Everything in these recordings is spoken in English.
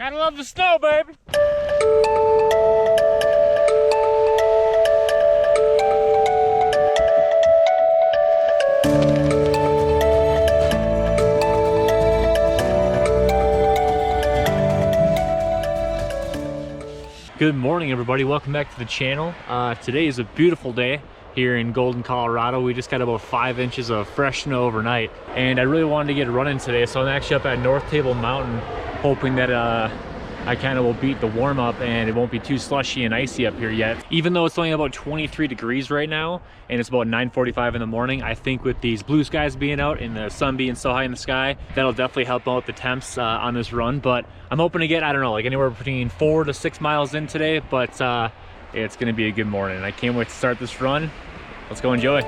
Gotta love the snow, baby. Good morning, everybody. Welcome back to the channel. Today is a beautiful day here in Golden, Colorado. We just got about 5 inches of fresh snow overnight, and I really wanted to get running today, so I'm actually up at North Table Mountain, hoping that I kind of will beat the warm-up and it won't be too slushy and icy up here yet. Even though it's only about 23 degrees right now and it's about 9:45 in the morning, I think with these blue skies being out and the sun being so high in the sky, that'll definitely help out the temps on this run. But I'm hoping to get, I don't know, like anywhere between 4 to 6 miles in today, but it's gonna be a good morning. I can't wait to start this run. Let's go enjoy.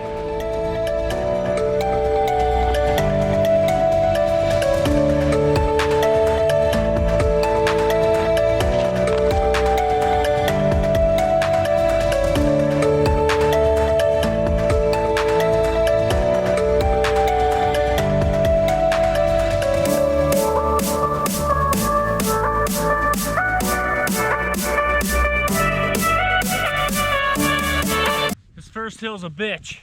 First hill's a bitch.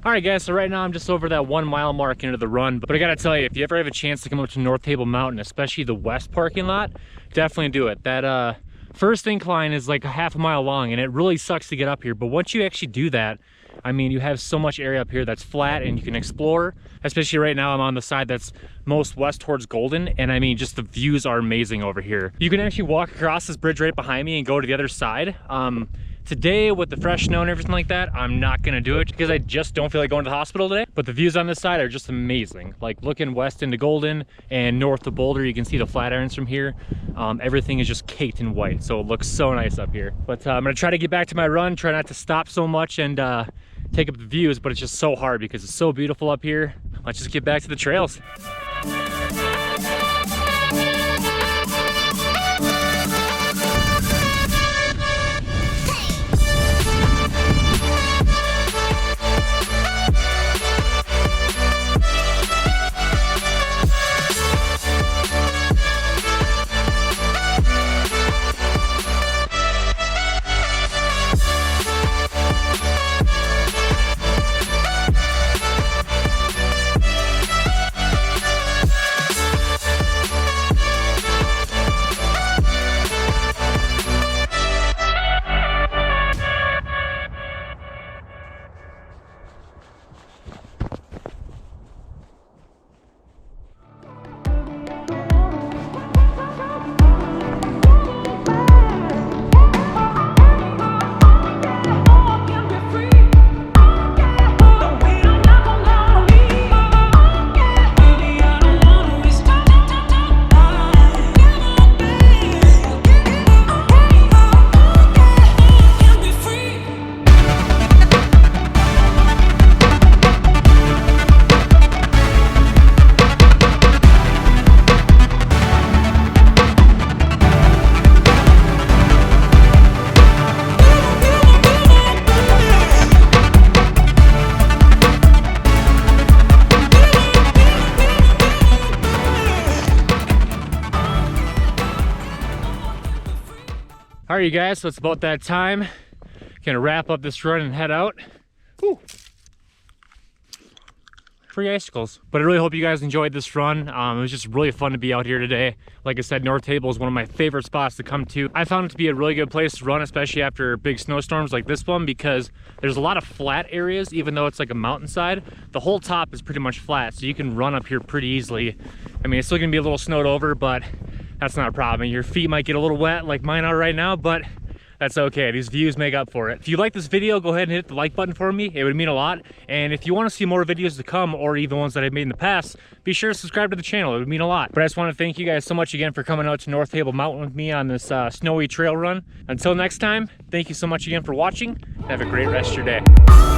Alright guys, so right now I'm just over that 1 mile mark into the run, but I gotta tell you, if you ever have a chance to come up to North Table Mountain, especially the west parking lot, definitely do it. That first incline is like a half a mile long and it really sucks to get up here, but once you actually do that, I mean, you have so much area up here that's flat and you can explore. Especially right now I'm on the side that's most west towards Golden, and I mean, just the views are amazing over here. You can actually walk across this bridge right behind me and go to the other side. Today, with the fresh snow and everything like that, I'm not gonna do it because I just don't feel like going to the hospital today. But the views on this side are just amazing. Like looking west into Golden and north to Boulder, you can see the Flatirons from here. Everything is just caked in white, so it looks so nice up here. But I'm gonna try to get back to my run, try not to stop so much and take up the views, but it's just so hard because it's so beautiful up here. Let's just get back to the trails. All right, you guys, so it's about that time. Gonna wrap up this run and head out. Whew. free icicles. But I really hope you guys enjoyed this run. It was just really fun to be out here today. Like I said, North Table is one of my favorite spots to come to. I found it to be a really good place to run, especially after big snowstorms like this one, because there's a lot of flat areas. Even though it's like a mountainside, the whole top is pretty much flat, so you can run up here pretty easily. I mean, it's still gonna be a little snowed over, but that's not a problem. Your feet might get a little wet like mine are right now, but that's okay. These views make up for it. If you like this video, go ahead and hit the like button for me. It would mean a lot. And if you want to see more videos to come, or even ones that I've made in the past, be sure to subscribe to the channel. It would mean a lot. But I just want to thank you guys so much again for coming out to North Table Mountain with me on this snowy trail run. Until next time, thank you so much again for watching. Have a great rest of your day.